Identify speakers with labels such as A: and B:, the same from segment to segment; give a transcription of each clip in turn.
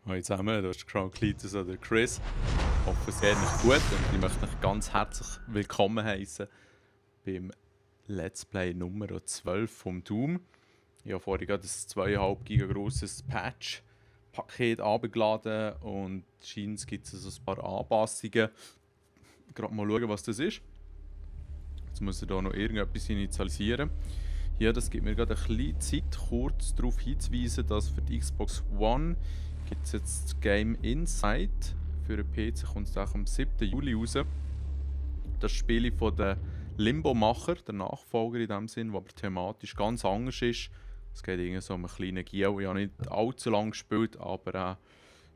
A: Hallo zusammen, das ist Crown Cletus oder Chris. Ich hoffe, es geht euch gut und ich möchte euch ganz herzlich willkommen heißen beim Let's Play Nummer 12 vom Doom. Ich habe vorhin gerade ein 2,5 GB grosses Patch-Paket abgeladen und scheint gibt es also ein paar Anpassungen. Gerade mal schauen, was das ist. Jetzt muss ich hier noch irgendetwas initialisieren. Hier, das gibt mir gerade ein bisschen Zeit, kurz darauf hinzuweisen, dass für die Xbox One gibt es jetzt das Game Inside. Für den PC kommt es auch am 7. Juli raus. Das Spiel von den Limbo-Macher, der Nachfolger in dem Sinn, der aber thematisch ganz anders ist. Es geht irgendwie so um einen kleinen Gio. Ich habe nicht allzu lange gespielt, aber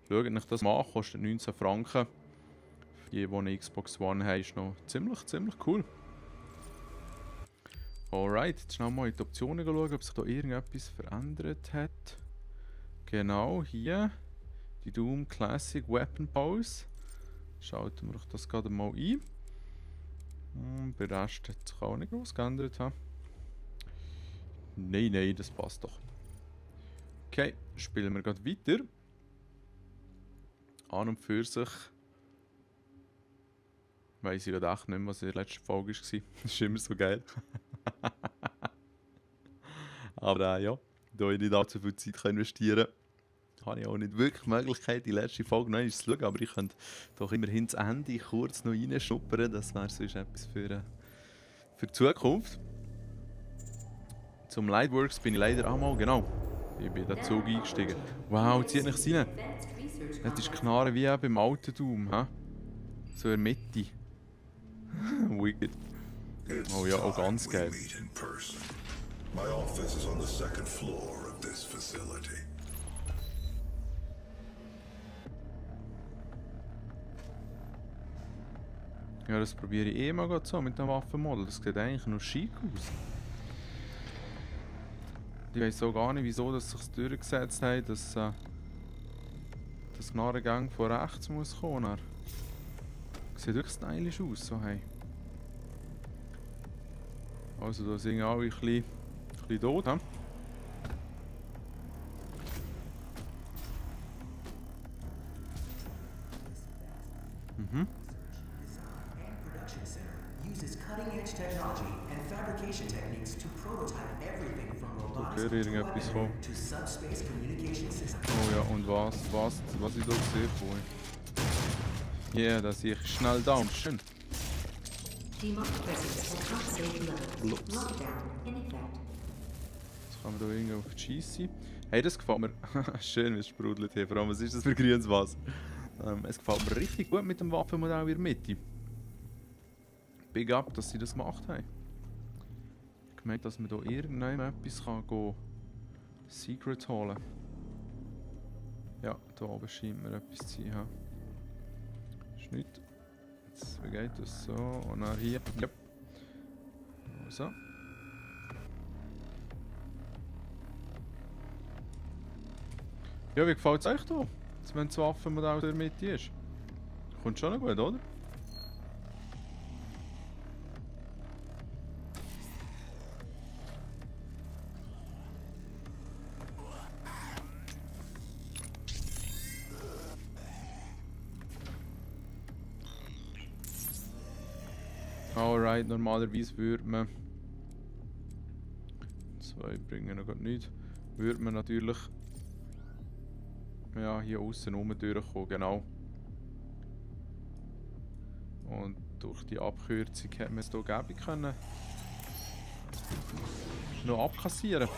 A: schaut euch das mal an, kostet 19 Franken. Für die eine Xbox One haben, ist noch ziemlich cool. Alright, jetzt schnell mal in die Optionen schauen, ob sich da irgendetwas verändert hat. Genau, hier die Doom Classic Weapon Pose. Schalten wir das gerade mal ein. Bei der Rest hat sich auch nicht groß geändert. Nein, das passt doch. Okay, spielen wir gerade weiter. An und für sich weiss ich gerade echt nicht mehr, was in der letzten Folge war. Das ist immer so geil. Aber ja, da ich nicht allzu viel Zeit investieren kann, habe ich auch nicht wirklich die Möglichkeit, die letzte Folge noch einmal zu schauen. Aber ich könnte doch immerhin das Ende kurz noch reinschnuppern. Das wäre sonst etwas für die Zukunft. Zum Lightworks bin ich leider auch mal, genau. Ich bin in den Zug eingestiegen. Wow, zieht nichts rein. Das ist Knarre wie auch beim alten Doom. So in der Mitte. Wicked. Oh ja, auch ganz geil.
B: My office is on the second floor of this facility.
A: Ja, das probiere ich mal gerade so mit dem Waffenmodell. Das sieht eigentlich noch schick aus. Ich weiß auch gar nicht, wieso dass sich durchgesetzt hat, dass das Knarrengang von rechts muss kommen. Sieht wirklich stylisch aus, so hey. Also da sind alle ein bisschen tot, he? Mhm. Da gehört irgendetwas von. Oh ja, und was ich da sehe vorhin. Ja, yeah, da sehe ich schnell down, schön. Jetzt kann man da irgendwie auf die schiessen. Hey, das gefällt mir. Schön, wie es sprudelt hier. Vor allem, was ist das für grünes Wasser? Es gefällt mir richtig gut mit dem Waffenmodell in der Mitte. Big up, dass sie das gemacht haben. Ich gemeint, dass man da irgendjemand etwas kann Secret holen. Ja, da oben scheint mir etwas zu sein. Ist nichts. Jetzt, wie geht das so? Und dann hier. Ja. So. Ja, wie gefällt es euch hier? Wenn das Waffenmodell in der Mitte ist. Kommt schon noch gut, oder? Alright, normalerweise würde man... Zwei bringen noch nichts. Würde man natürlich... Ja, hier außen rum durchkommen, genau. Und durch die Abkürzung hätte man es hier gäbig können. Noch abkassieren.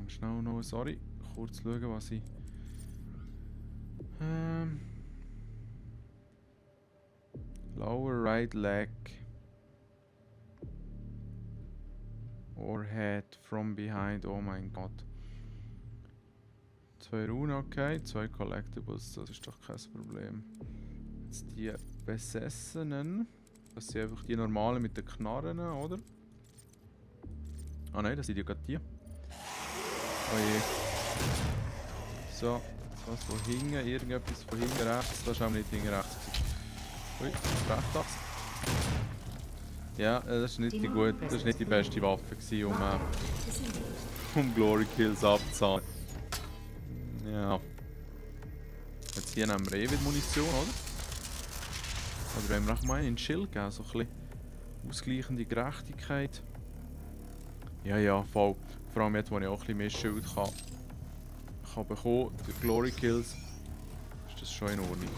A: Schnell noch, sorry. Kurz schauen, was ich... Lower right leg. Or head from behind, oh mein Gott. 2 Runen, okay, 2 Collectibles, das ist doch kein Problem. Jetzt die Besessenen. Das sind einfach die normalen mit den Knarren, oder? Ah nein, das sind ja gerade die. Oh je. So, was von hinten, irgendetwas von hinten rechts, das ist auch nicht hinten rechts. Ui, Rechtachse. Ja, das ist nicht die gut, das ist nicht die beste Waffe gewesen, um Glory Kills abzuzahlen. Ja. Jetzt hier nehmen wir eh wieder Munition, oder? Oder wenn wir auch mal einen Schild geben, so ein bisschen ausgleichende Gerechtigkeit. Ja, ja, voll. Vor allem jetzt, wo ich auch ein bisschen mehr Schild kann bekommen, durch Glory Kills, ist das schon in Ordnung.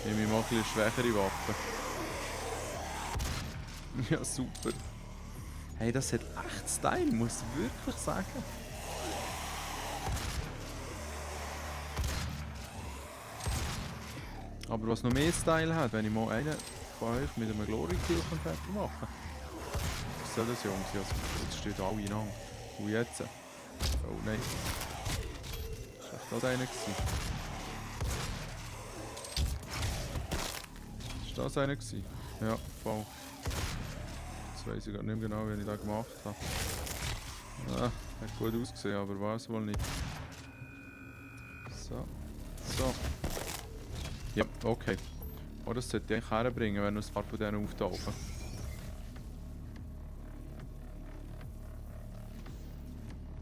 A: Ich nehme mal ein bisschen schwächere Waffen. Ja, super. Hey, das hat echt Style, muss ich wirklich sagen. Aber was noch mehr Style hat, wenn ich mal einen von euch mit einem Glory Kill fertig machen kann. Was soll das, Jungs? Ja, jetzt steht alle in Hand. Und jetzt? Oh nein. Das war echt das einer gewesen. Ist das einer gewesen? Ja, voll. Jetzt weiss ich gar nicht mehr genau, wie ich das gemacht habe. Ja, hat gut ausgesehen, aber war es wohl nicht. So. So. Ja, okay. Oh, das sollte ich eigentlich herbringen, wenn noch ein paar von denen auftauchen.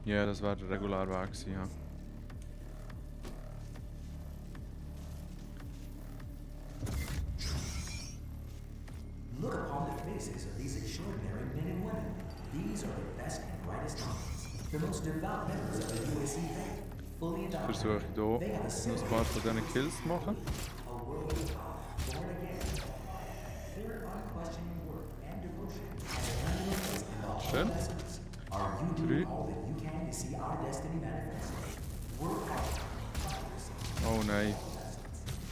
A: Ja, das wäre der reguläre Weg gewesen, ja.
C: Look upon the faces of these extraordinary men and women. These are the best and brightest minds, the most devout members of the UAC faith, fully adopted.
A: Versuche ich hier noch ein paar von diesen Kills zu machen.
C: A world of God, born again. Their unquestioning work and devotion as unlimited in the
A: Schön.
C: whole essence. Are you doing all that you can to see our destiny manifest? Work hard.
A: Oh nein.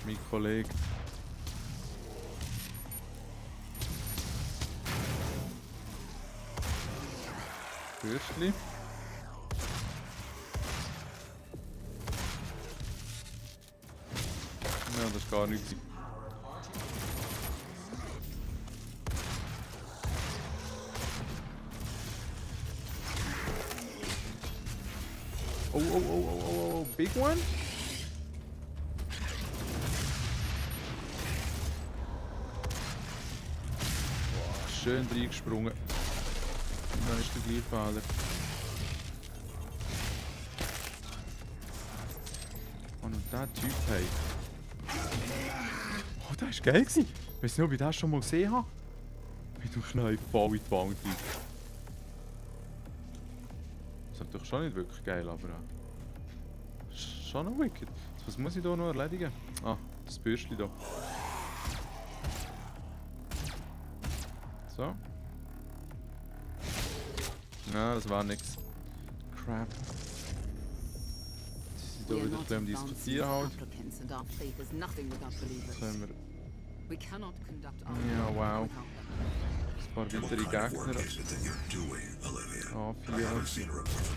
A: Mein Kollege. Fürstli. Ja, das ist gar nichts. Oh, oh, oh, oh, oh, oh, big one? Boah, schön reingesprungen. Und dann ist der gleiche Fehler. Oh, und der Typ, hey. Oh, das war geil gewesen. Ich weiß nicht, ob ich das schon mal gesehen habe. Wie du schnell voll in die Wand rein. Das ist natürlich schon nicht wirklich geil, aber schon noch wicked. Was muss ich hier noch erledigen? Ah, das Bürstchen hier. So. Nein, das war nix. Crap. Sie sind hier wieder ein bisschen am Diskutieren halt. Jetzt haben wir... Ja, wow. Ein paar weitere Gegner.
B: What is it that you're doing, Olivia?
A: A4.
B: I've seen a report of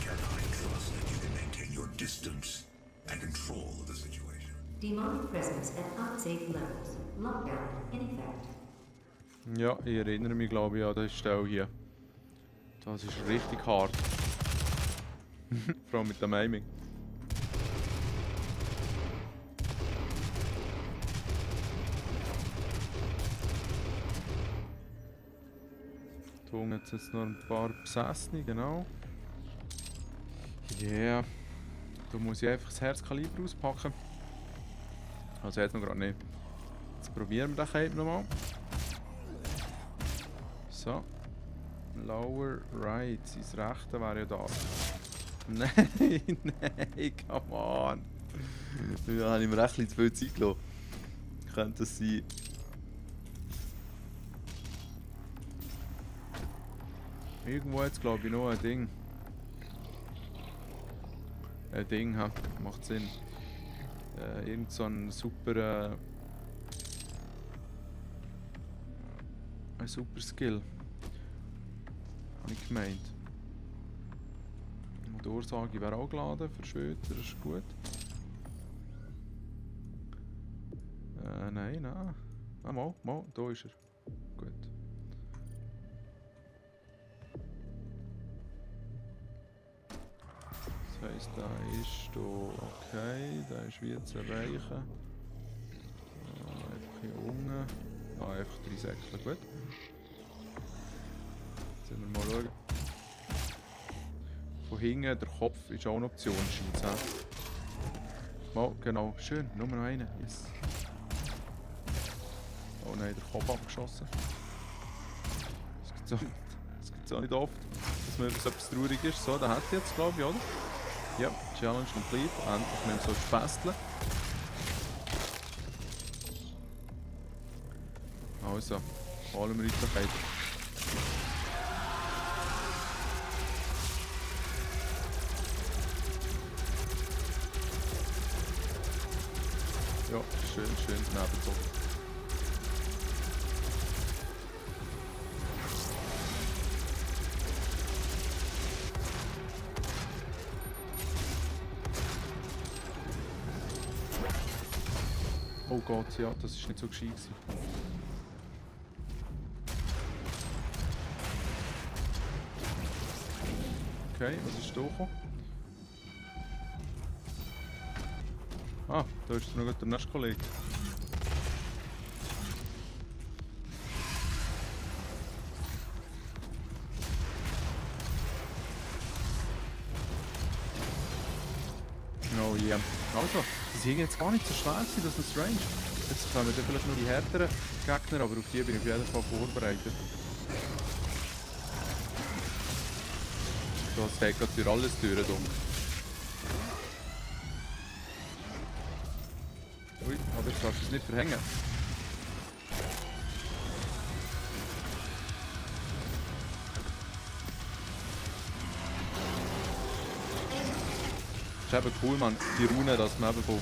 B: Can I trust that you can maintain your distance and control of the situation?
D: Demonic presence at unsafe levels. Lockdown in effect.
A: Ja, ich erinnere mich, glaube ich, an diese Stelle hier. Das ist richtig hart. Vor allem mit dem Aiming. Da unten hat es jetzt noch ein paar Besessene, genau. Yeah. Da muss ich einfach das Herzkaliber auspacken. Also jetzt noch gerade nicht. Jetzt probieren wir den Cape nochmal. So. Lower right. Sein Rechte wäre ja da. Nein, nein, come on. Da habe ich mir echt zu viel Zeit gelassen. Könnte das sein? Irgendwo jetzt glaube ich noch ein Ding. Ein Ding, ha. Macht Sinn. Irgend so ein super... ein super Skill. Habe ich gemeint. Motorsage wäre auch geladen für später, das ist gut. Nein, nein. Ah, mal, da ist er. Gut. Das heisst, da ist da okay, da ist wie zu erreichen. Einfach hier unten. Ah, einfach 3 Säckchen, gut. Sollen wir mal schauen. Von hinten, der Kopf ist auch eine Option, scheint es. Oh, genau, schön, nur noch einen. Yes. Oh nein, der Kopf abgeschossen. Das gibt es auch nicht oft, dass man über so etwas traurig ist. So, da hat er jetzt, glaube ich, oder? Ja, Challenge complete. Endlich nicht so spesteln. Also, holen wir uns doch weiter. Ja, schön daneben gezogen. Oh Gott, ja, das ist nicht so gescheit gewesen. Okay, was ist da gekommen? Ah, da ist noch der nächste Kollege. Oh yeah. Also, das ist jetzt gar nicht so schwer gewesen, das ist strange. Jetzt kommen wir vielleicht nur die härteren Gegner, aber auf die bin ich auf jeden Fall vorbereitet. Das fällt gerade durch alles durch. Ui, aber jetzt darfst du es nicht verhängen. Das ist eben cool, man, die Runen, dass man eben von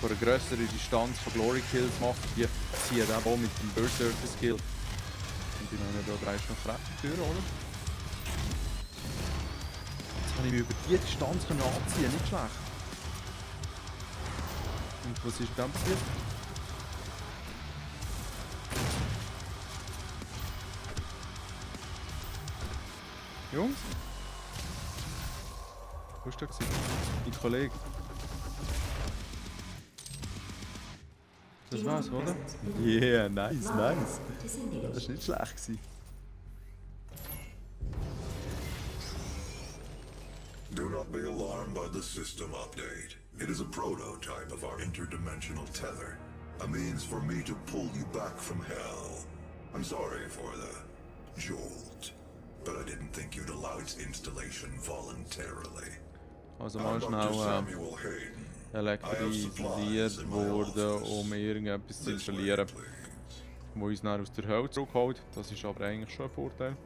A: einer grösseren Distanz von Glory Kills macht. Die ziehen eben auch mit dem Berserker Skill. Und ich meine, da drehst du noch recht durch, oder? Jetzt kann ich mich über diese Distanz anziehen, nicht schlecht. Und was ist dann passiert? Jungs? Wo war der? Dein Kollege? Das war's, oder? Yeah, nice. Das war nicht schlecht gewesen.
B: Do not be alarmed by the system update. It is a prototype of our interdimensional tether. A means for me to pull you back from hell. I'm sorry for the jolt, but I didn't think you'd allow its installation voluntarily.
A: Also mal schnell elektrisiert worden, um irgendetwas zu installieren, wo uns dann aus der Hölle zurückholt. Das ist aber eigentlich schon ein Vorteil.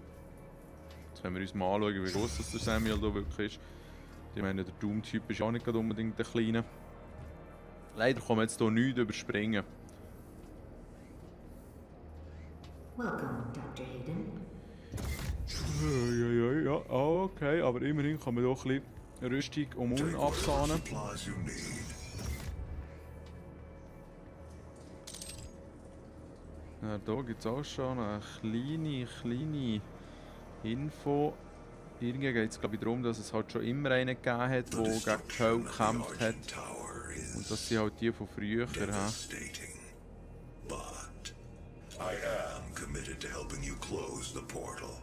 A: Jetzt können wir uns mal anschauen, wie groß das der Samuel hier wirklich ist. Ich meine, der Doom-Typ ist auch nicht unbedingt der Kleine. Leider kann man jetzt hier nichts überspringen.
D: Welcome, Dr. Hayden.
A: Ja, okay, aber immerhin kann man doch ein bisschen Rüstung und absahnen.
B: Supplies you need.
A: Ja, da gibt es auch schon eine kleine Info. Irgendwie geht es, glaube ich, darum, dass es halt schon immer einen gegeben hat, der gegen die Hölle gekämpft hat. Und das sind halt die von früher.
B: Devastating. But I am committed to helping you close the portal.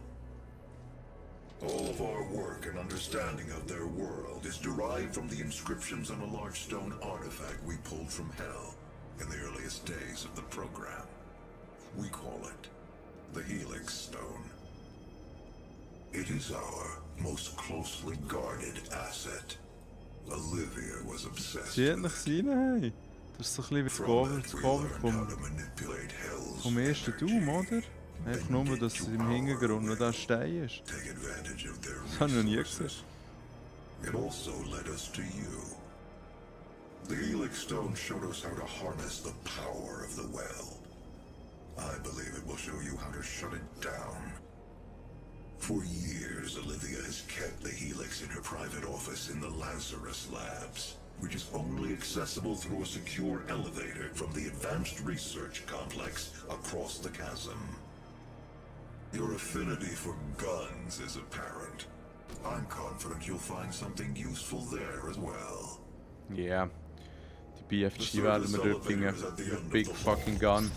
B: All of our work and understanding of their world is derived from the inscriptions on a large stone artifact we pulled from Hell in the earliest days of the program. We call it the Helix Stone. It is our most closely guarded asset. Olivia was obsessed
A: Sie hat
B: with
A: noch
B: it.
A: seine, hey. Das ist so ein bisschen wie das Cover vom ersten Doom, oder? Einfach nur, dass es im Hintergrund noch der Stein ist.
B: Take advantage of their
A: Das habe ich noch nie gesehen.
B: resources. It also led us to you. The Helix Stone showed us how to harness the power of the well. I believe it will show you how to shut it down. For years, Olivia has kept the Helix in her private office in the Lazarus Labs, which is only accessible through a secure elevator from the Advanced Research Complex across the chasm. Your affinity for guns is apparent. I'm confident you'll find something useful there as well.
A: Yeah. Die BFG werden wir dort bringen. Big fucking gun.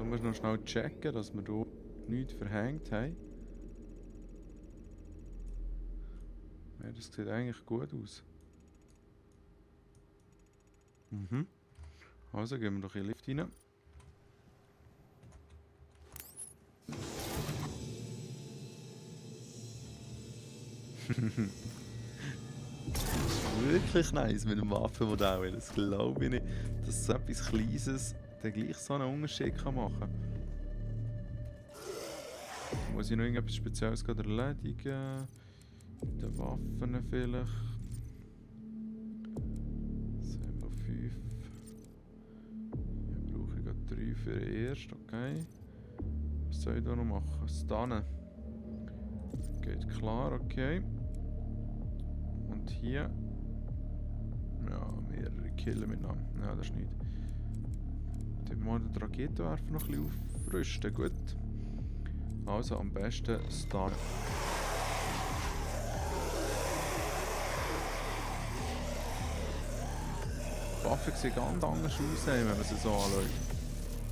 A: So, musst noch schnell checken, dass wir hier nichts verhängt haben. Ja, das sieht eigentlich gut aus. Mhm. Also gehen wir doch in den Lift rein. Wirklich nice mit dem Waffenmodell, das glaube ich nicht, dass so etwas Kleines dann gleich so einen Unterschied kann machen kann. Muss ich noch irgendetwas Spezielles gerade erledigen? Mit den Waffen vielleicht. Das haben wir 5. Hier brauche ich gerade 3 für den ersten, okay. Was soll ich da noch machen? Stunnen. Geht klar, okay. Und hier. Ja, mehrere Killen miteinander. Ja, das ist nicht. Dann mal den Raketenwerfer noch ein bisschen aufrüsten, gut. Also am besten Stun. Die Waffen sehen ganz anders aus, wenn man sie so anschaut.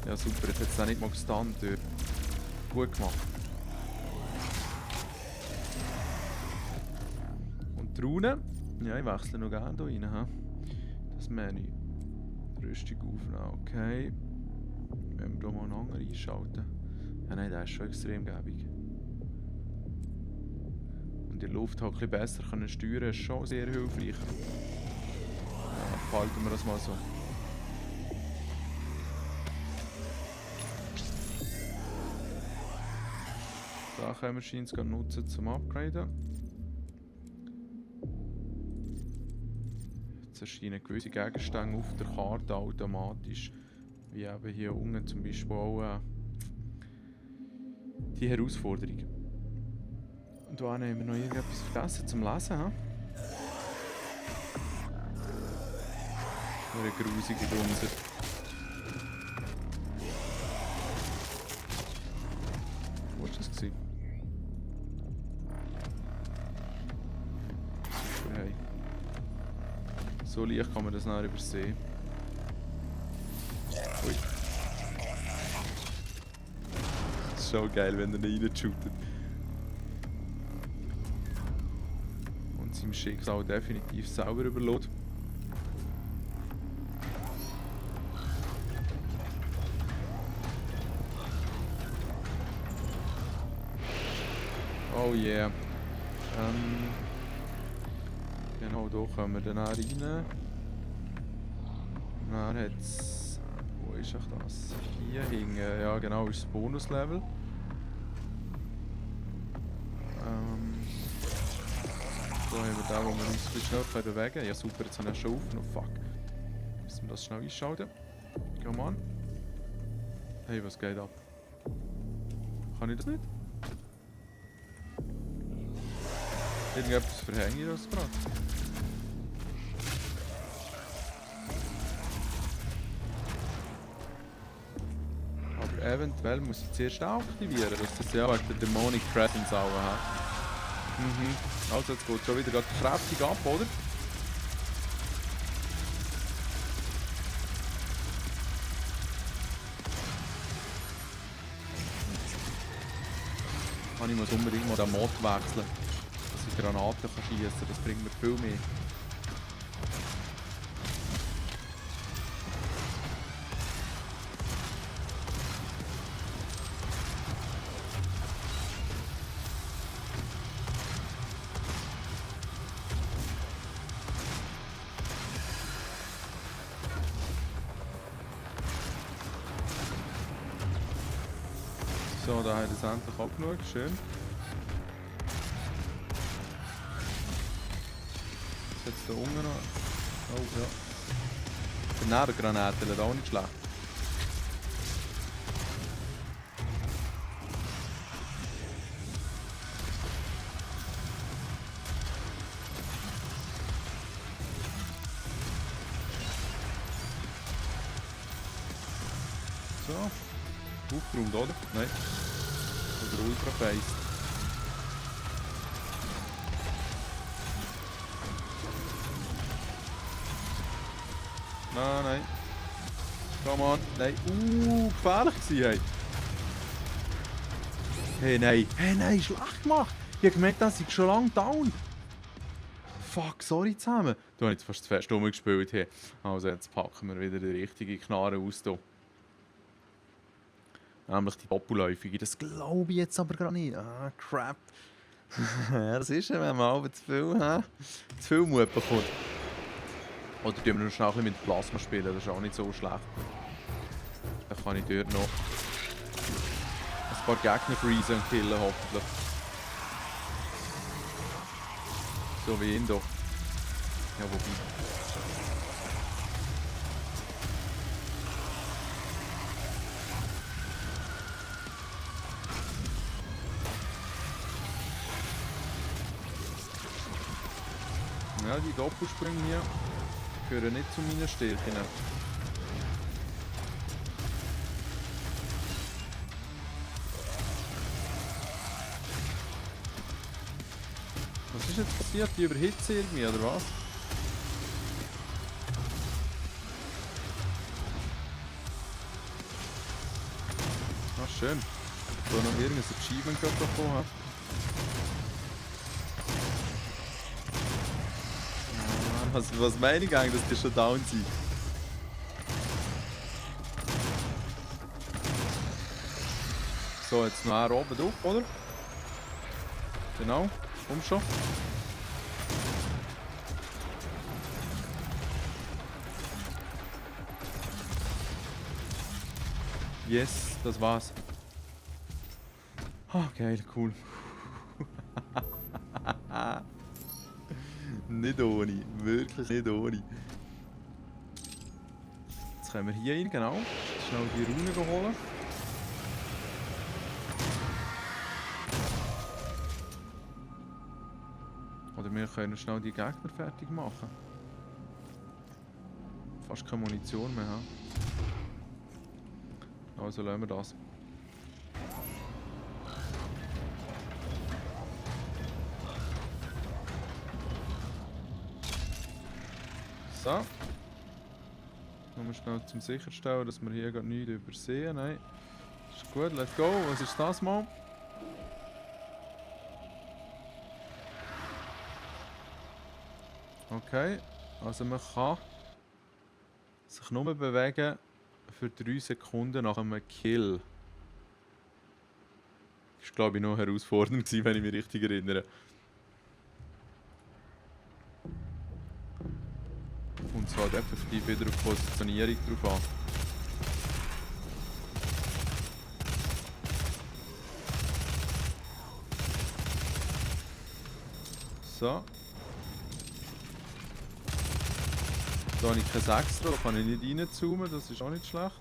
A: Ja super, jetzt hat es auch nicht mal gestunt. Gut gemacht. Und die Runen? Ja, ich wechsle noch gerne hier rein. He? Das Menü. Rüstung aufnehmen, okay. Wenn wir hier mal einen anderen einschalten. Ja nein, der ist schon extrem gäbig. Und die Luft halt ein bisschen besser können steuern, ist schon sehr hilfreich. Ja, behalten wir das mal so. Da können wir scheint es nutzen zum Upgraden. Jetzt erscheinen gewisse Gegenstände auf der Karte automatisch. Wie eben hier unten zum Beispiel auch die Herausforderung. Und da haben wir noch irgendetwas vergessen zum Lesen. He? Eine grusige Dunser. Wo war das? Super, hey. So leicht kann man das nachher übersehen. Ui. Das ist schon geil, wenn er nicht reinshootet. Und seinem Schicksal definitiv selber überlässt. Oh yeah. Genau, hier kommen wir dann auch rein. Dann hat es... Wo ist echt das? Hier hinten, ja genau, ist das Bonuslevel. Da haben wir da, wo wir uns ein bisschen schnell bewegen können. Ja super, jetzt habe ich schon aufgenommen. Fuck. Müssen wir das schnell einschalten. Come on. Hey, was geht ab? Kann ich das nicht? Irgendetwas verhänge ich das gerade? Aber eventuell muss ich zuerst aktivieren, dass das ja wegen der Demonic Presence auch hat. Also jetzt geht es schon wieder gerade kräftig ab, oder? Ich muss unbedingt mal den Mod wechseln. Granaten kann schießen, das bringt mir viel mehr. So, da hat es endlich abgenug, schön. Jetzt da unten noch. Oh ja. Die Nebengranaten sind auch nicht schlecht. So. Aufgeräumt, oder? Nein. Oder ultra face. Nein, nein. Come on. Nein. Gefährlich gewesen, hey. Hey, nein, schlecht gemacht. Ich habe gemerkt, dass ich schon lange down. Fuck, sorry zusammen. Du hast jetzt fast zu fest rumgespielt. Hey. Also jetzt packen wir wieder die richtige Knarre aus hier. Nämlich die doppelläufige. Das glaube ich jetzt aber gar nicht. Ah, crap. Das ist ja, wenn man aber zu viel Mut bekommt. Oder tun wir noch schnell ein bisschen mit Plasma spielen, das ist auch nicht so schlecht. Dann kann ich dort noch ein paar Gegner freezen und killen, hoffentlich. So wie ihn hier. Ja, wobei. Ja, die Doppelsprünge hier gehören nicht zu meinen Stärken. Was ist jetzt passiert? Die überhitzen irgendwie, oder was? Ah, schön. Ich habe noch irgendein Achievement bekommen. Habe. Was meine ich eigentlich, dass die schon down sind? So, jetzt noch einen oben drauf, oder? Genau, komm schon. Yes, das war's. Ah, geil, cool. Nicht ohne, wirklich nicht ohne. Jetzt können wir hier rein, genau. Schnell die Rune holen. Oder wir können schnell die Gegner fertig machen. Fast keine Munition mehr haben. Also lassen wir das. So. Nur schnell zum sicherstellen, dass wir hier gerade nichts übersehen. Nein. Ist gut, let's go. Was ist das mal? Okay. Also man kann sich nur bewegen für 3 Sekunden nach einem Kill. Das war, glaube ich, noch herausfordernd, wenn ich mich richtig erinnere. Und es halt effektiv wieder auf Positionierung drauf an. So. Da habe ich kein 6, da kann ich nicht reinzoomen, das ist auch nicht schlecht.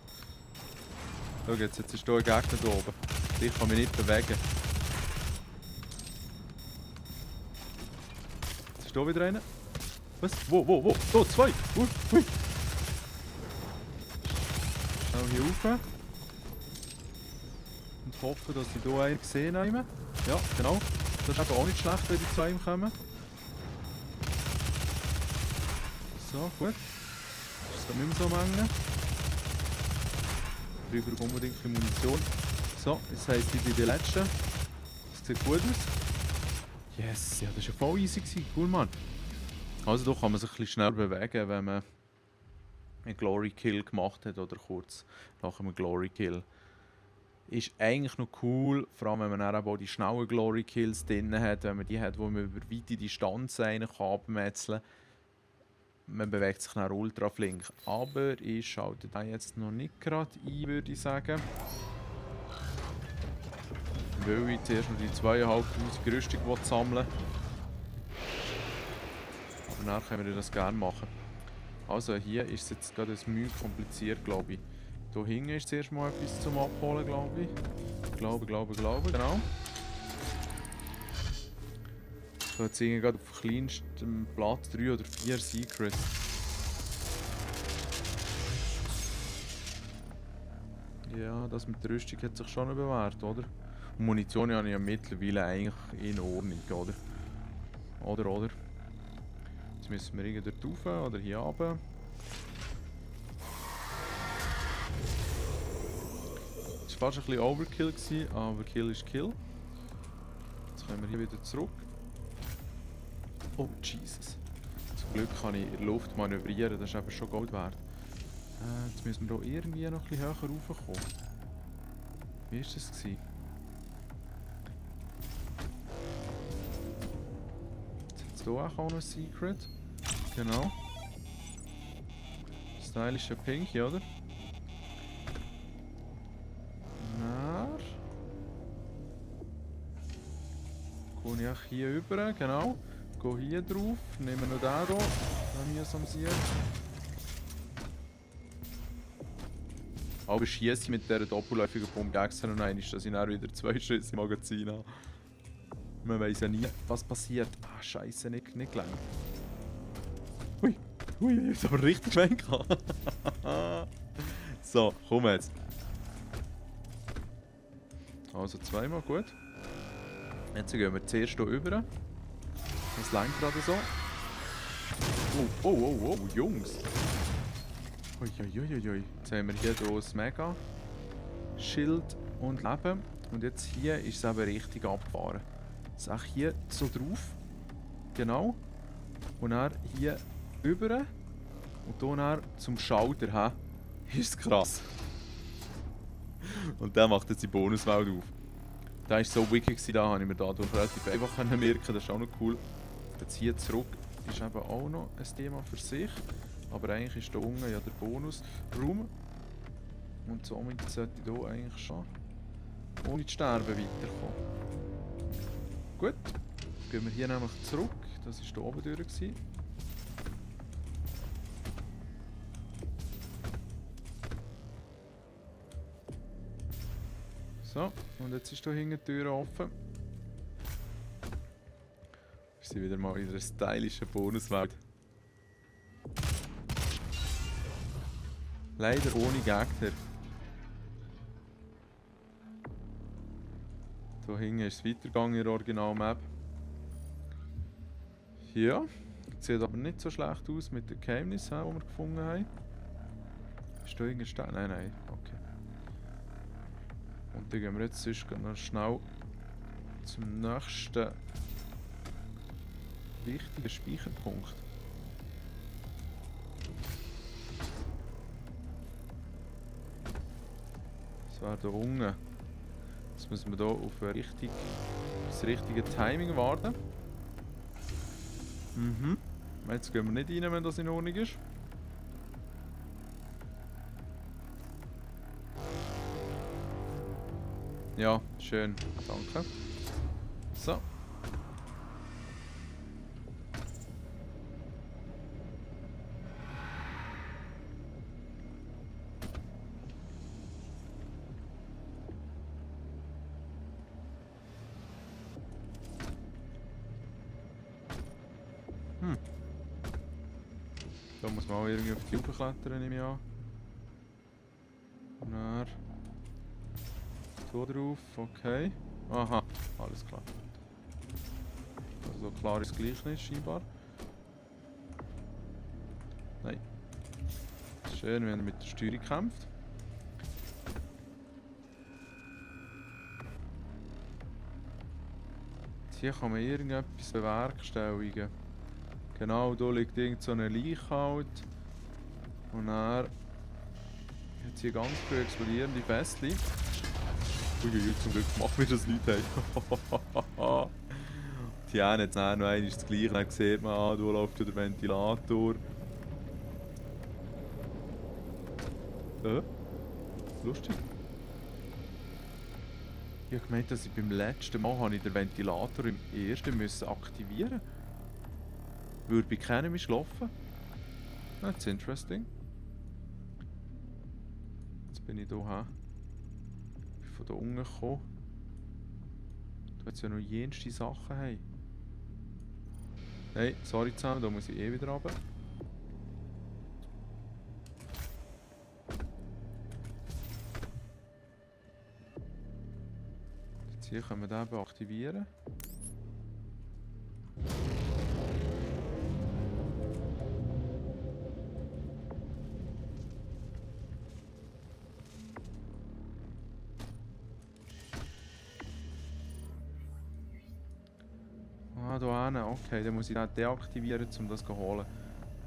A: Schau jetzt ist hier ein Gegner da oben. Ich kann mich nicht bewegen. Jetzt ist hier wieder einer. Was? Wo? Da, 2! Hui! Schnell hier rauf. Und hoffe, dass ich hier einen gesehen habe. Ja, genau. Das ist eben auch nicht schlecht, wenn die 2 kommen. So, gut. Das ist nicht mehr so lange. Ich brauche unbedingt Munition. So, jetzt heisst ich bin die Letzte. Das sieht gut aus. Yes, ja, das war ja voll easy. Cool, Mann. Also da kann man sich ein bisschen schnell bewegen, wenn man einen Glory Kill gemacht hat oder kurz nach einem Glory Kill. Ist eigentlich noch cool, vor allem wenn man dann auch die schnellen Glory Kills drin hat, wenn man die hat, wo man über weite Distanz abmetzeln kann. Man bewegt sich dann ultra flink. Aber ich schalte den jetzt noch nicht gerade ein, würde ich sagen. Weil ich zuerst noch die 2500 Rüstung sammeln will. Und dann können wir das gerne machen. Also hier ist es jetzt gerade ein Mühe kompliziert, glaube ich. Hier hinten ist zuerst mal etwas zum Abholen, glaube ich. Glaube, genau. So, jetzt sind gerade auf kleinstem Platz 3 oder 4 Secrets. Ja, das mit der Rüstung hat sich schon bewährt, oder? Und Munition habe ich ja mittlerweile eigentlich in Ordnung, oder? Oder? Jetzt müssen wir irgendwie dort rauf oder hier runter. fast ein bisschen Overkill gewesen, aber Kill ist Kill. Jetzt können wir hier wieder zurück. Oh, Jesus. Zum Glück kann ich in der Luft manövrieren, das ist eben schon Gold wert. Jetzt müssen wir hier irgendwie noch ein bisschen höher raufkommen. Wie war das gewesen? Jetzt hier auch noch ein Secret. Genau. Stylischer Pinky, oder? Gehe ich auch hier rüber, genau. Gehe hier drauf, nehme noch den hier. Dann mühsam sehen. Aber schiesse ich mit dieser doppelläufigen Bombe extra noch einmal, dass ich dann wieder 2 Schüsse im Magazin habe. Man weiss ja nie, was passiert. Ah, Scheiße, nicht gelangt. Hui, hui, ich hab's aber richtig schwenk gehabt. So, komm jetzt. Also zweimal, gut. Jetzt gehen wir zuerst hier rüber. Das lenkt gerade so. Oh, oh, oh, oh, Jungs. Uiuiuiui. Jetzt haben wir hier das Mega-Schild und Leben. Und jetzt hier ist es eben richtig abgefahren. Jetzt auch hier so drauf. Genau. Und dann hier rüber. Und hier dann zum Schalter. He? Ist krass. Und der macht jetzt die Bonuswelt auf. Der war so wicked, da habe ich mir dadurch relativ einfach merken, das ist auch noch cool. Jetzt hier zurück ist eben auch noch ein Thema für sich. Aber eigentlich ist da unten ja der Bonusraum. Und somit sollte ich hier eigentlich schon ohne zu sterben weiterkommen. Gut, gehen wir hier nämlich zurück. Das war hier oben durch gewesen. So, und jetzt ist hier hinten die Tür offen. Wir sind wieder mal in einer stylischen Bonuswelt. Leider ohne Gegner. Hier hinten ist es weitergegangen in der Original-Map. Ja, sieht aber nicht so schlecht aus mit den Geheimnissen, die wir gefunden haben. Ist da irgendein Stein? Nein, nein, okay. Und dann gehen wir jetzt sonst noch schnell zum nächsten wichtigen Speicherpunkt. Das wäre hier unten. Jetzt müssen wir hier auf das richtige Timing warten. Jetzt gehen wir nicht rein, wenn das in Ordnung ist. Ja, schön. Danke. So. Da muss man auch irgendwie auf die Lupe klettern, nehme ich an. Und dann so drauf, okay. Aha, alles klar. Also klar ist gleich nicht, scheinbar. Nein. Schön, wenn er mit der Steuerung kämpft. Jetzt hier kann man irgendetwas bewerkstelligen. Genau, da liegt irgend so eine Leiche halt. Und dann jetzt hier ganz früh explodierende Fässchen. Uiuiui, zum Glück machen wir das nicht. Die haben jetzt auch noch einmal das Gleiche. Dann sieht man, da läuft der Ventilator. Lustig. Ich habe gemeint, dass ich beim letzten Mal den Ventilator im ersten müssen aktivieren musste. Würde bei keinem ist gelaufen. That's interesting. Jetzt bin ich hier. Ich bin von hier unten gekommen. Da hat es ja noch jenste Sachen. Hey. Hey, sorry zusammen, da muss ich eh wieder runter. Jetzt hier können wir den eben aktivieren. hier hin. Okay, dann muss ich den deaktivieren, um das zu holen.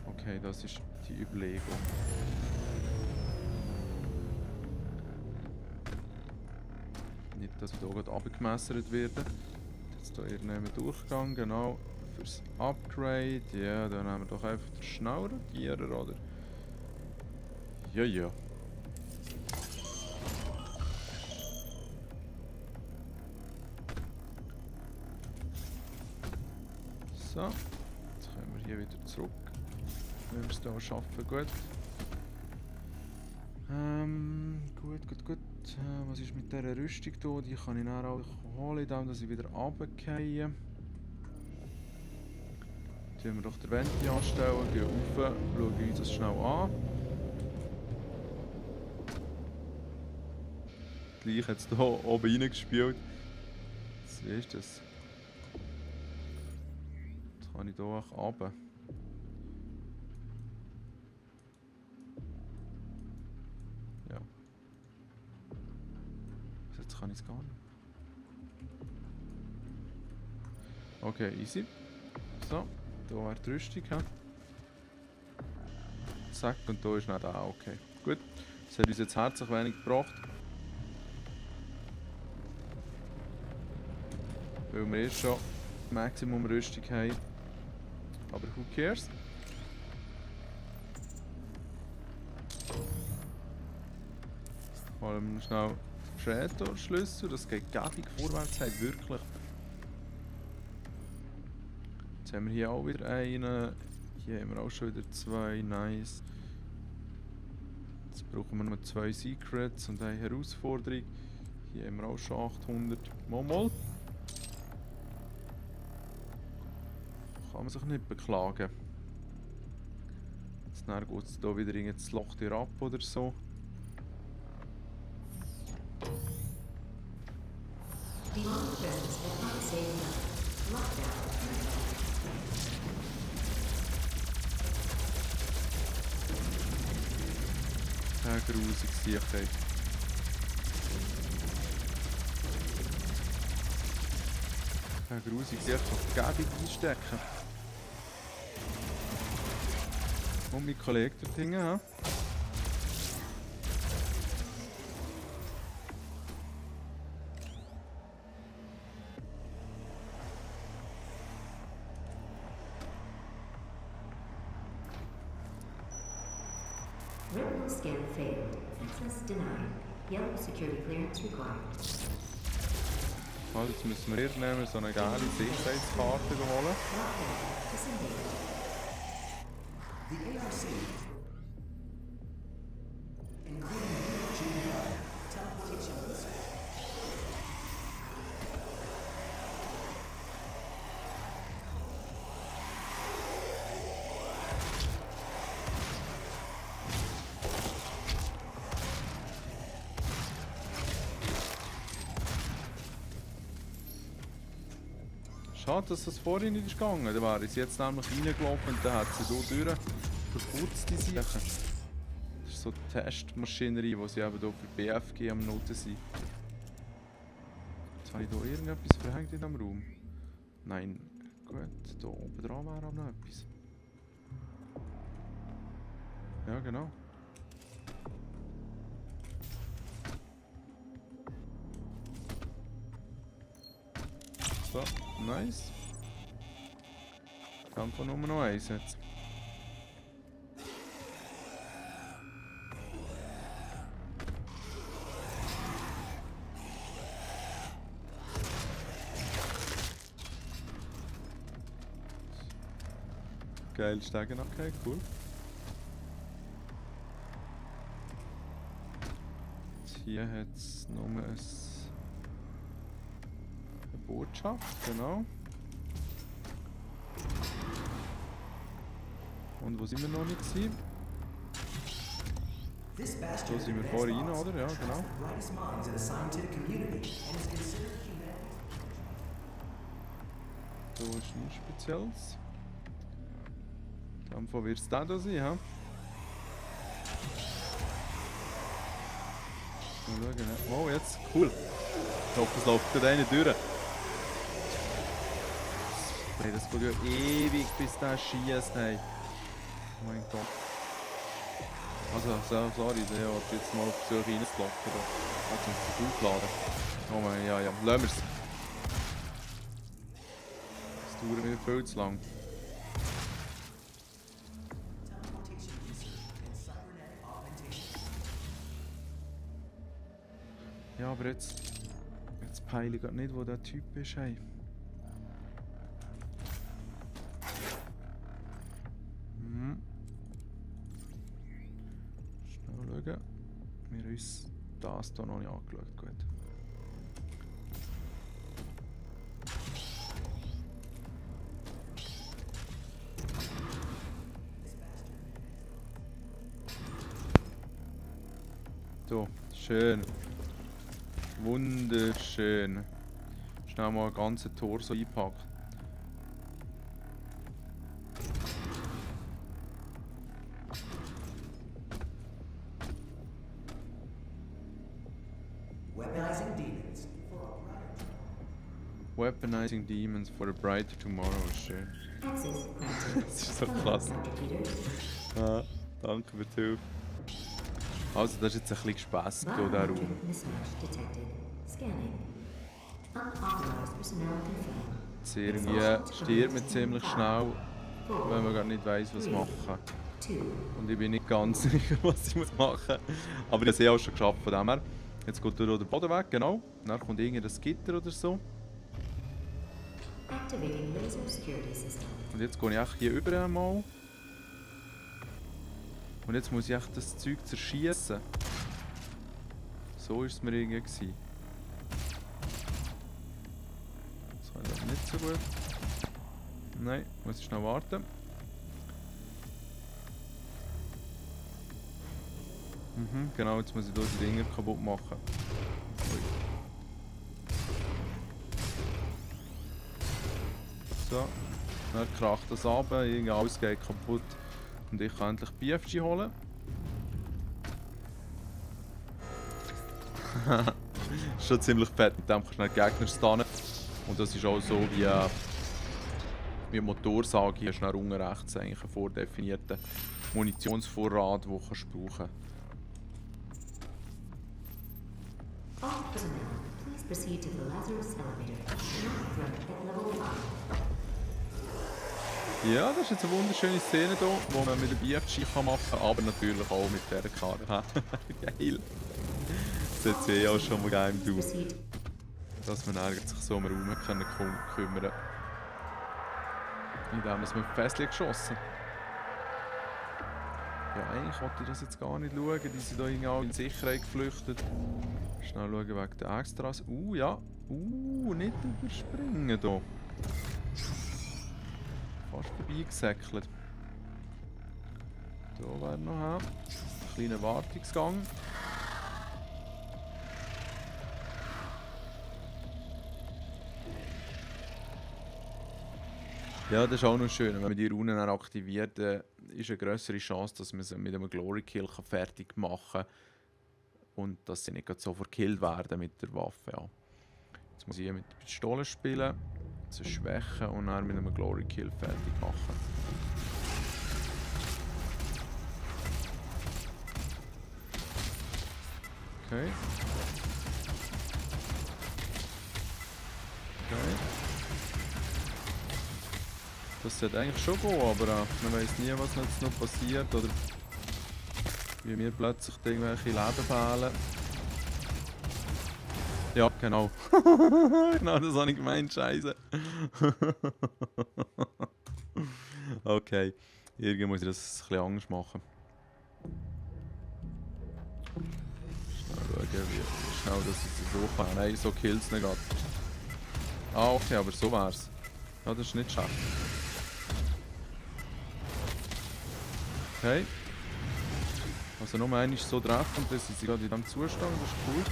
A: Okay, das ist die Überlegung. Nicht, dass ich hier gerade runtergemessert werde. Jetzt hier irgendjemand Durchgang, genau. Fürs Upgrade. Ja, dann nehmen wir doch einfach den Schnellradierer, oder? Ja, ja. So, jetzt können wir hier wieder zurück. Wenn wir es hier schaffen, gut. Gut. Was ist mit dieser Rüstung hier? Die kann ich dann auch holen, indem dass ich wieder runtergehe. Tun wir doch den Venti anstellen, gehen rauf, schauen uns das schnell an. Gleich hat es hier oben reingespielt. Wie ist das? Jetzt kann ich hier auch runter. Ja. Jetzt kann ich es gar nicht. Okay, easy. So, da wäre die Rüstung. He? Zack, und da ist nicht da. Okay, gut. Das hat uns jetzt herzlich wenig gebracht. Weil wir jetzt schon Maximum Rüstung haben. Aber who cares? Holen wir schnell Schrätor-Schlüssel. Das geht gäbig vorwärts, hey, wirklich. Jetzt haben wir hier auch wieder einen. Hier haben wir auch schon wieder zwei. Nice. Jetzt brauchen wir nur 2 Secrets und eine Herausforderung. Hier haben wir auch schon 800. Mal. Kann man sich nicht beklagen. Jetzt geht es hier wieder in das Loch hier ab oder so.
D: Demonic presence at unsafe level. Lockdown.
A: Ja, grusig Sicherheit. Ja, grusig Sicherheit. Gäbig einstecken. Und mein Kollege dort hinten, ha?
D: Retinal scan failed. Access denied. Yellow security clearance required.
A: Also jetzt müssen wir irgendwann so eine geile Sicherheitskarte holen.
D: Lockdown. Disengaged.
C: The ARC, including GDI, teleportation this way.
A: Schade, dass das vorhin nicht ist gegangen. Da wäre sie jetzt nämlich reingelaufen und dann hat sie hier durch verputzt die Sachen. Das ist so die Testmaschinerie, die sie eben hier für BFG am Noten sind. Jetzt habe ich hier irgendetwas verhängt in diesem Raum. Nein, gut, hier oben dran wäre auch noch etwas. Ja, genau. So, nice. Kampf von Nummer noch eins jetzt. Geil, steigen, okay, cool. Jetzt hier hat es nur eine Botschaft, genau. Und wo sind wir noch nicht gewesen?
C: This
A: Da
C: bastion
A: sind wir vorhin rein, oder? Ja, genau.
C: the brightest minds in the scientific community and is considered humanity's
A: Da ist nichts Spezielles. Dann wird es da sein, ha? Mal schauen. Oh, jetzt, cool. Ich hoffe, es läuft gerade einer durch. Hey, das geht ja ewig, bis der schießt, hey. Oh mein Gott. Also, sorry, der hat jetzt mal versucht reinzublocken. Hat uns das aufgeladen. Oh mein, ja. Lassen wir's. Das dauert mir viel zu lang. Ja, aber jetzt peile ich grad nicht, wo der Typ ist, hey. Schnell schauen. Wir haben uns das hier noch nicht angeschaut. Gut. So, schön. Wunderschön. Schnell mal ein ganzes Torso einpacken.
C: Weaponizing demons for a brighter
A: Weaponizing demons for a brighter tomorrow. Schön.
D: Access granted.
A: Das ist so
D: Welcome,
A: klasse.
D: Dr. Peters.
A: Ah, danke für die Hilfe. Also, das ist jetzt ein bisschen gespässig, hier, der Raum.
D: Biometric mismatch detected. Scanning. Unauthorized personnel confirmed.
A: Jetzt irgendwie stirbt man ziemlich schnell, wenn man gar nicht weiss, was machen.
D: 2.
A: Und ich bin nicht ganz sicher, was ich machen muss. Aber ich habe es auch schon geschafft von dem her. Jetzt geht hier der Boden weg, genau. Dann kommt irgendein Gitter oder so.
D: Activating laser security system.
A: Und jetzt gehe ich echt hier über einmal. Und jetzt muss ich echt das Zeug zerschießen. So war es mir irgendwie gewesen. Das kann ich aber nicht so gut. Nein, muss ich schnell warten. Genau, jetzt muss ich hier die Dinger kaputt machen. Ui. So, dann kracht das ab, irgendwie alles geht kaputt. Und ich kann endlich BFG holen. Ist schon ziemlich fett, mit dem kannst du nicht Gegner stunnen. Und das ist auch so wie Motorsage. Hier hast du nach unten rechts eigentlich einen vordefinierten Munitionsvorrat, den du brauchen kannst.
D: All personnel, please proceed to the Lazarus elevator. Not threat at level 1.
A: Ja, das ist jetzt eine wunderschöne Szene hier, die man mit der BFG machen kann, aber natürlich auch mit dieser Karre. Geil! Das hat sie auch schon mal geil im Duo.
D: Proceed.
A: Dass man eigentlich sich so um den Raum kümmern kann. Indem man mit dem Fässchen geschossen. Ja, eigentlich wollte ich das jetzt gar nicht schauen. Die sind da irgendwie alle in Sicherheit geflüchtet. Schnell schauen wegen der Extras. Ja. Nicht überspringen hier. Fast vorbeigesäckelt. Hier wäre noch ein kleiner Wartungsgang. Ja, das ist auch noch schön. Wenn man die Runen dann aktiviert, ist eine größere Chance, dass man sie mit einem Glory Kill fertig machen kann. Und dass sie nicht sofort gekillt werden mit der Waffe. Ja. Jetzt muss ich hier mit der Pistole spielen, sie schwächen und dann mit einem Glory Kill fertig machen. Okay. Das sollte eigentlich schon gehen, aber man weiß nie, was jetzt noch passiert oder wie mir plötzlich irgendwelche Leben fehlen. Ja, genau. Genau, das habe ich gemeint, scheiße. Okay, irgendwie muss ich das ein bisschen anders machen. Schnell schauen, wie schnell das jetzt so kann. Nein, so killt es nicht gerade. Ah, okay, aber so wär's. Ja, das ist nicht schlecht. Okay. Also nur einmal so treffen und das ist gerade in diesem Zustand, das ist cool.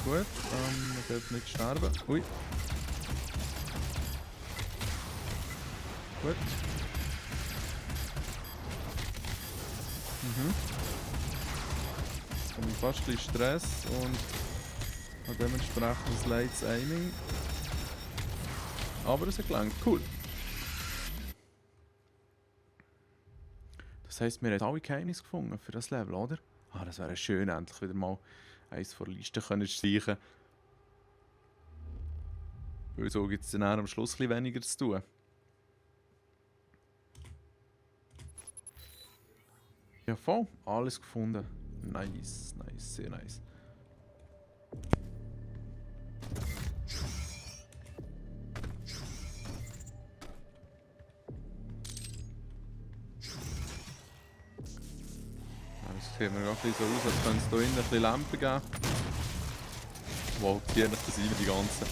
A: Gut, man darf nicht sterben. Ui. Gut. Jetzt habe ich fast ein bisschen Stress und habe dementsprechend das Lights Aiming. Aber es hat gelangt. Cool. Das heisst, wir haben alle Geheimnisse gefunden für das Level, oder? Ah, das wäre schön, endlich wieder mal eins von der Liste können streichen. Weil so gibt es dann am Schluss ein bisschen weniger zu tun. Ja, voll. Alles gefunden. Nice, nice, sehr nice. Das sieht mir gerade so aus, als könnte es hier innen ein bisschen Lampen geben. Wow, hier nicht das die ganzen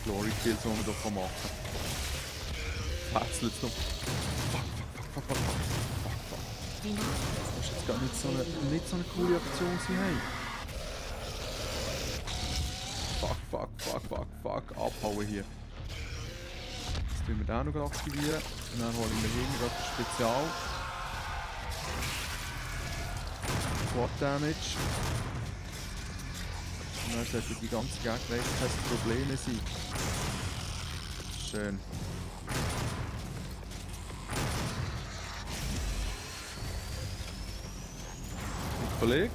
A: Glory Kills, die man hier machen kann. Wechselt es noch. Fuck. Das ist jetzt gar nicht so eine coole Aktion sein. Hey. Fuck. Abhauen hier. Jetzt tun wir den noch aktivieren. Und dann holen wir hinten gerade das Spezial. Quad Damage. Und dann sollten die ganzen Gegner echt keine Probleme sein. Schön. Mein Kollege.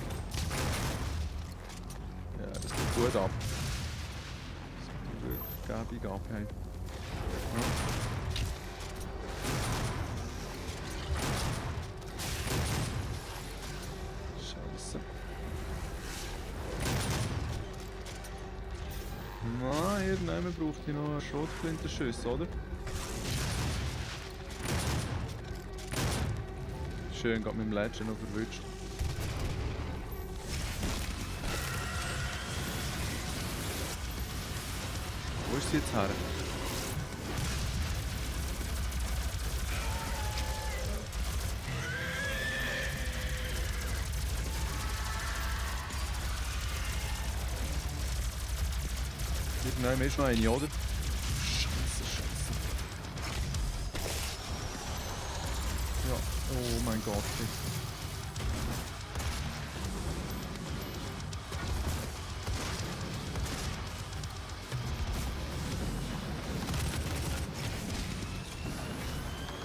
A: Ja, das geht gut ab. Das geht wirklich gäbig ab. Hey. Ja. Scheiße. Nein, irgendjemand braucht hier noch einen Schrotflintenschuss, oder? Schön, gerade mit dem Legend noch verwünscht. Wo ist sie jetzt her? Nein, ist noch eine, oder? Scheiße. Ja, oh mein Gott.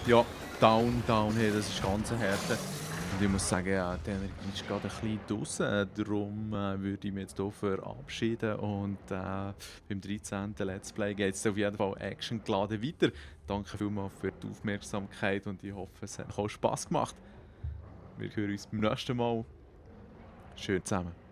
A: Ja, down, hey, das ist ganz eine Härte. Und ich muss sagen, ja, der ist gerade ein bisschen draussen. Darum würde ich mich jetzt hier verabschieden. Und beim 13. Let's Play geht es auf jeden Fall actiongeladen weiter. Danke vielmals für die Aufmerksamkeit und ich hoffe, es hat euch Spass gemacht. Wir hören uns beim nächsten Mal. Schön zusammen.